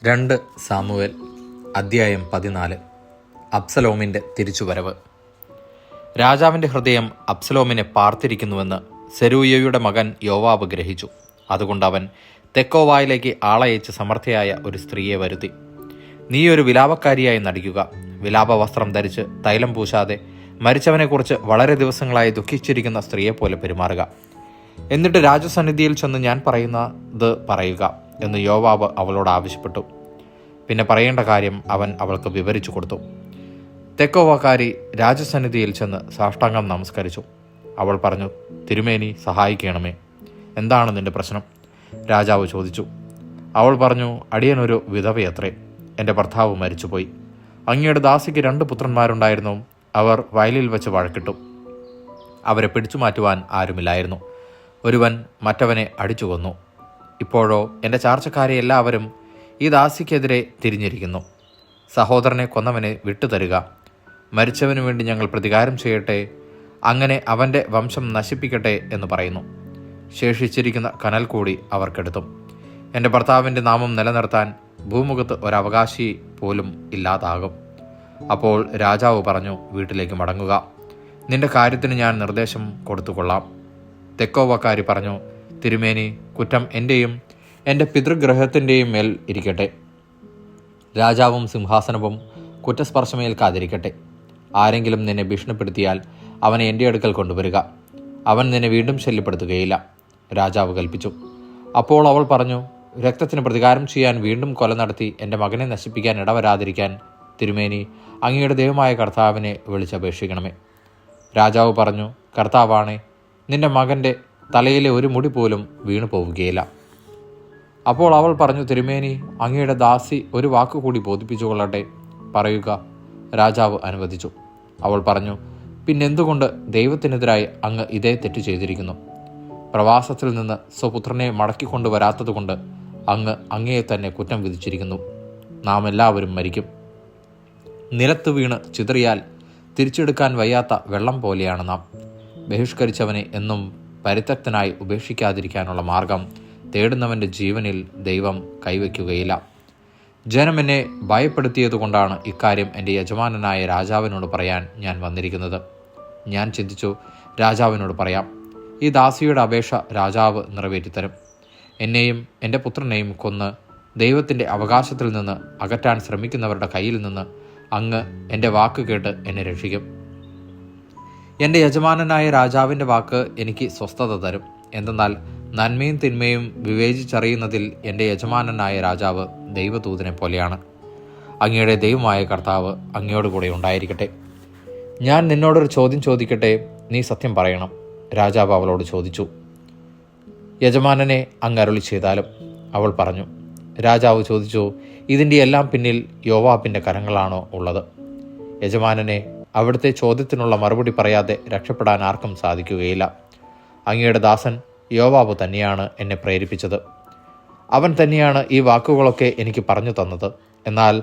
2 Samuel അധ്യായം 14. അബ്സലോമിൻ്റെ തിരിച്ചുവരവ്. രാജാവിൻ്റെ ഹൃദയം അബ്സലോമിനെ പാർത്തിരിക്കുന്നുവെന്ന് സെരൂയയുടെ മകൻ യോവാബ് ഗ്രഹിച്ചു. അതുകൊണ്ട് അവൻ തെക്കോവായിലേക്ക് ആളയച്ച് സമർത്ഥയായ ഒരു സ്ത്രീയെ വരുത്തി. നീ ഒരു വിലാപക്കാരിയായി നടിക്കുക, വിലാപ വസ്ത്രം ധരിച്ച് തൈലം പൂശാതെ മരിച്ചവനെക്കുറിച്ച് വളരെ ദിവസങ്ങളായി ദുഃഖിച്ചിരിക്കുന്ന സ്ത്രീയെപ്പോലെ പെരുമാറുക. എന്നിട്ട് രാജസന്നിധിയിൽ ചെന്ന് ഞാൻ പറയുന്നത് പറയുക എന്ന് യോവാബ് അവളോട് ആവശ്യപ്പെട്ടു. പിന്നെ പറയേണ്ട കാര്യം അവൻ അവൾക്ക് വിവരിച്ചു കൊടുത്തു. തെക്കോവക്കാരി രാജസന്നിധിയിൽ ചെന്ന് സാഷ്ടാംഗം നമസ്കരിച്ചു. അവൾ പറഞ്ഞു, തിരുമേനി സഹായിക്കണമേ, എന്താണ് നിന്റെ പ്രശ്നം? രാജാവ് ചോദിച്ചു. അവൾ പറഞ്ഞു, അടിയനൊരു വിധവയത്രേ, എൻ്റെ ഭർത്താവ് മരിച്ചുപോയി. അങ്ങയുടെ ദാസിക്ക് 2 പുത്രന്മാരുണ്ടായിരുന്നു. അവർ വയലിൽ വെച്ച് വഴക്കിട്ടു. അവരെ പിടിച്ചു മാറ്റുവാൻ ആരുമില്ലായിരുന്നു. ഒരുവൻ മറ്റവനെ അടിച്ചു കൊന്നു. ഇപ്പോഴോ എൻ്റെ ചാർച്ചക്കാരെ എല്ലാവരും ഈ ദാസിക്കെതിരെ തിരിഞ്ഞിരിക്കുന്നു. സഹോദരനെ കൊന്നവനെ വിട്ടുതരിക, മരിച്ചവനു വേണ്ടി ഞങ്ങൾ പ്രതികാരം ചെയ്യട്ടെ, അങ്ങനെ അവൻ്റെ വംശം നശിപ്പിക്കട്ടെ എന്ന് പറയുന്നു. ശേഷിച്ചിരിക്കുന്ന കനൽ കൂടി അവർക്കെടുത്തും. എൻ്റെ ഭർത്താവിൻ്റെ നാമം നിലനിർത്താൻ ഭൂമുഖത്ത് ഒരവകാശി പോലും ഇല്ലാതാകും. അപ്പോൾ രാജാവ് പറഞ്ഞു, വീട്ടിലേക്ക് മടങ്ങുക, നിന്റെ കാര്യത്തിന് ഞാൻ നിർദ്ദേശം കൊടുത്തുകൊള്ളാം. തെക്കോവക്കാരി പറഞ്ഞു, തിരുമേനി, കുറ്റം എൻ്റെയും എൻ്റെ പിതൃഗ്രഹത്തിൻ്റെയും മേൽ ഇരിക്കട്ടെ. രാജാവും സിംഹാസനവും കുറ്റസ്പർശമേൽക്കാതിരിക്കട്ടെ. ആരെങ്കിലും നിന്നെ ഭീഷണിപ്പെടുത്തിയാൽ അവനെ എൻ്റെ അടുക്കൽ കൊണ്ടുവരിക, അവൻ നിന്നെ വീണ്ടും ശല്യപ്പെടുത്തുകയില്ല, രാജാവ് കൽപ്പിച്ചു. അപ്പോൾ അവൾ പറഞ്ഞു, രക്തത്തിന് പ്രതികാരം ചെയ്യാൻ വീണ്ടും കൊല നടത്തി എൻ്റെ മകനെ നശിപ്പിക്കാൻ ഇടവരാതിരിക്കാൻ തിരുമേനി അങ്ങയുടെ ദൈവമായ കർത്താവിനെ വിളിച്ചപേക്ഷിക്കണമേ. രാജാവ് പറഞ്ഞു, കർത്താവാണേ, നിന്റെ മകൻ്റെ തലയിലെ ഒരു മുടി പോലും വീണു പോവുകയില്ല. അപ്പോൾ അവൾ പറഞ്ഞു, തിരുമേനി അങ്ങയുടെ ദാസി ഒരു വാക്കുകൂടി ബോധിപ്പിച്ചു കൊള്ളട്ടെ, പറയുക. രാജാവ് അനുവദിച്ചു. അവൾ പറഞ്ഞു, പിന്നെന്തുകൊണ്ട് ദൈവത്തിനെതിരായി അങ്ങ് ഇതേ തെറ്റ് ചെയ്തിരിക്കുന്നു? പ്രവാസത്തിൽ നിന്ന് സ്വപുത്രനെ മടക്കിക്കൊണ്ടുവരാത്തതുകൊണ്ട് അങ്ങ് അങ്ങയെ തന്നെ കുറ്റം വിധിച്ചിരിക്കുന്നു. നാം എല്ലാവരും മരിക്കും. നിലത്ത് വീണ് ചിതറിയാൽ തിരിച്ചെടുക്കാൻ വയ്യാത്ത വെള്ളം പോലെയാണ് നാം. ബഹിഷ്കരിച്ചവനെ എന്നും പരിത്യക്തനായി ഉപേക്ഷിക്കാതിരിക്കാനുള്ള മാർഗം തേടുന്നവൻ്റെ ജീവനിൽ ദൈവം കൈവയ്ക്കുകയില്ല. ജനം എന്നെ ഭയപ്പെടുത്തിയതുകൊണ്ടാണ് ഇക്കാര്യം എൻ്റെ യജമാനനായ രാജാവിനോട് പറയാൻ ഞാൻ വന്നിരിക്കുന്നത്. ഞാൻ ചിന്തിച്ചു, രാജാവിനോട് പറയാം. ഈ ദാസിയുടെ അപേക്ഷ രാജാവ് നിറവേറ്റിത്തരും. എന്നെയും എൻ്റെ പുത്രനെയും കൊന്ന് ദൈവത്തിൻ്റെ അവകാശത്തിൽ നിന്ന് അകറ്റാൻ ശ്രമിക്കുന്നവരുടെ കയ്യിൽ നിന്ന് അങ്ങ് എൻ്റെ വാക്ക് കേട്ട് എന്നെ രക്ഷിക്കും. എൻ്റെ യജമാനനായ രാജാവിൻ്റെ വാക്ക് എനിക്ക് സ്വസ്ഥത തരും. എന്തെന്നാൽ നന്മയും തിന്മയും വിവേചിച്ചറിയുന്നതിൽ എൻ്റെ യജമാനനായ രാജാവ് ദൈവദൂതനെ പോലെയാണ്. അങ്ങയുടെ ദൈവമായ കർത്താവ് അങ്ങയോട് കൂടെ ഉണ്ടായിരിക്കട്ടെ. ഞാൻ നിന്നോടൊരു ചോദ്യം ചോദിക്കട്ടെ, നീ സത്യം പറയണം, രാജാവ് അവളോട് ചോദിച്ചു. യജമാനനെ അങ്ങ് അരുളി ചെയ്താലും, അവൾ പറഞ്ഞു. രാജാവ് ചോദിച്ചു, ഇതിൻ്റെ എല്ലാം പിന്നിൽ യോവാബിൻ്റെ കരങ്ങളാണോ ഉള്ളത്? യജമാനനെ, അവിടുത്തെ ചോദ്യത്തിനുള്ള മറുപടി പറയാതെ രക്ഷപ്പെടാൻ ആർക്കും സാധിക്കുകയില്ല. അങ്ങയുടെ ദാസൻ യോവാബ് തന്നെയാണ് എന്നെ പ്രേരിപ്പിച്ചത്. അവൻ തന്നെയാണ് ഈ വാക്കുകളൊക്കെ എനിക്ക് പറഞ്ഞു തന്നത്. എന്നാൽ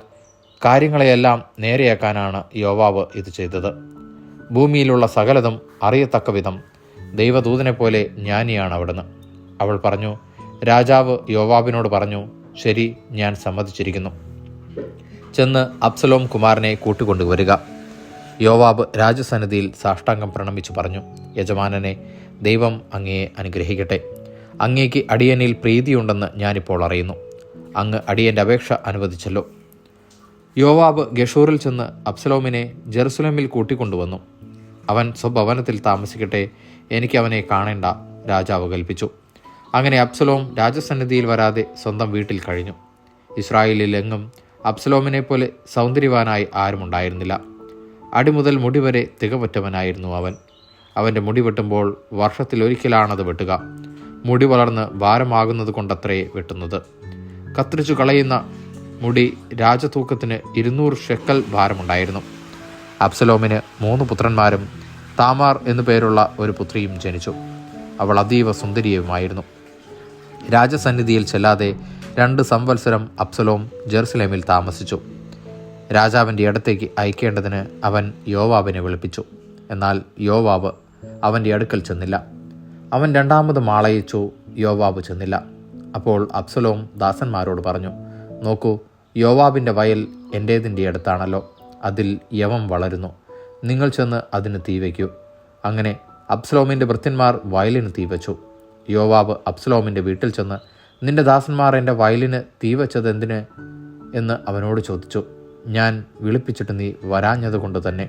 കാര്യങ്ങളെയെല്ലാം നേരെയാക്കാനാണ് യോവാബ് ഇത് ചെയ്തത്. ഭൂമിയിലുള്ള സകലതും അറിയത്തക്ക വിധം ദൈവദൂതനെ പോലെ ജ്ഞാനിയാണ് അവിടുന്ന്. അവൾ പറഞ്ഞു. രാജാവ് യോവാബിനോട് പറഞ്ഞു, ശരി, ഞാൻ സമ്മതിച്ചിരിക്കുന്നു. ചെന്ന് അബ്സലോം കുമാരനെ കൂട്ടിക്കൊണ്ടുവരിക. യോവാബ് രാജസന്നിധിയിൽ സാഷ്ടാംഗം പ്രണമിച്ചു പറഞ്ഞു, യജമാനനെ, ദൈവം അങ്ങയെ അനുഗ്രഹിക്കട്ടെ. അങ്ങേക്ക് അടിയനിൽ പ്രീതിയുണ്ടെന്ന് ഞാനിപ്പോൾ അറിയുന്നു. അങ്ങ് അടിയൻ്റെ അപേക്ഷ അനുവദിച്ചല്ലോ. യോവാബ് ഗഷൂറിൽ ചെന്ന് അബ്സലോമിനെ ജെറുസലേമിൽ കൂട്ടിക്കൊണ്ടുവന്നു. അവൻ സ്വഭവനത്തിൽ താമസിക്കട്ടെ, എനിക്ക് അവനെ കാണേണ്ട, രാജാവ് കൽപ്പിച്ചു. അങ്ങനെ അബ്സലോം രാജസന്നിധിയിൽ വരാതെ സ്വന്തം വീട്ടിൽ കഴിഞ്ഞു. ഇസ്രായേലിലെങ്ങും അബ്സലോമിനെ പോലെ സൗന്ദര്യവാനായി ആരുമുണ്ടായിരുന്നില്ല. അടിമുതൽ മുടി വരെ തികവറ്റവനായിരുന്നു അവൻ. അവൻ്റെ മുടി വെട്ടുമ്പോൾ വർഷത്തിലൊരിക്കലാണത് വെട്ടുക. മുടി വളർന്ന് ഭാരമാകുന്നത് കൊണ്ടത്രേ വെട്ടുന്നത്. കത്തിരിച്ചു കളയുന്ന മുടി രാജതൂക്കത്തിന് 200 ഷെക്കൽ ഭാരമുണ്ടായിരുന്നു. അബ്സലോമിന് 3 പുത്രന്മാരും താമാർ എന്നു പേരുള്ള ഒരു പുത്രിയും ജനിച്ചു. അവൾ അതീവ സുന്ദരിയുമായിരുന്നു. രാജസന്നിധിയിൽ ചെല്ലാതെ 2 സംവത്സരം അബ്സലോം ജെറുസലേമിൽ താമസിച്ചു. രാജാവിൻ്റെ അടുത്തേക്ക് അയക്കേണ്ടതിന് അവൻ യോവാബിനെ വിളിപ്പിച്ചു. എന്നാൽ യോവാബ് അവൻ്റെ അടുക്കൽ ചെന്നില്ല. അവൻ 2ാമതും ആളയച്ചു. യോവാബ് ചെന്നില്ല. അപ്പോൾ അബ്സലോം ദാസന്മാരോട് പറഞ്ഞു, നോക്കൂ, യോവാബിൻ്റെ വയൽ എൻ്റേതിൻ്റെ അടുത്താണല്ലോ. അതിൽ യവം വളരുന്നു. നിങ്ങൾ ചെന്ന് അതിന് തീ വയ്ക്കൂ. അങ്ങനെ അബ്സലോമിൻ്റെ ഭൃത്യന്മാർ വയലിന് തീ വച്ചു. യോവാബ് അബ്സലോമിൻ്റെ വീട്ടിൽ ചെന്ന്, നിന്റെ ദാസന്മാർ എൻ്റെ വയലിന് തീ വച്ചത് എന്തിന് എന്ന് അവനോട് ചോദിച്ചു. ഞാൻ വിളിപ്പിച്ചിട്ട് നീ വരാഞ്ഞതുകൊണ്ട് തന്നെ.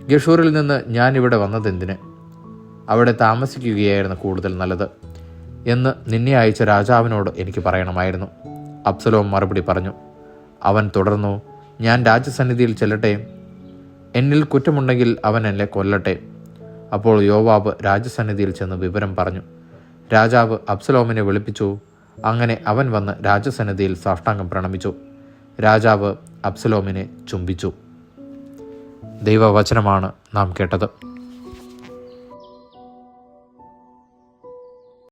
ഗഷൂറിൽ നിന്ന് ഞാൻ ഇവിടെ വന്നതെന്തിന്? അവിടെ താമസിക്കുകയായിരുന്നു കൂടുതൽ നല്ലത് എന്ന് നിന്നെ അയച്ച രാജാവിനോട് എനിക്ക് പറയണമായിരുന്നു. അബ്സലോം മറുപടി പറഞ്ഞു. അവൻ തുടർന്നു, ഞാൻ രാജസന്നിധിയിൽ ചെല്ലട്ടെ? എന്നിൽ കുറ്റമുണ്ടെങ്കിൽ അവൻ എന്നെ കൊല്ലട്ടെ. അപ്പോൾ യോവാബ് രാജസന്നിധിയിൽ ചെന്ന് വിവരം പറഞ്ഞു. രാജാവ് അബ്സലോമിനെ വിളിപ്പിച്ചു. അങ്ങനെ അവൻ വന്ന് രാജസന്നിധിയിൽ സാഷ്ടാംഗം പ്രണമിച്ചു. രാജാവ് അബ്സലോമിനെ ചുംബിച്ചു. ദൈവവചനമാണ് നാം കേട്ടത്.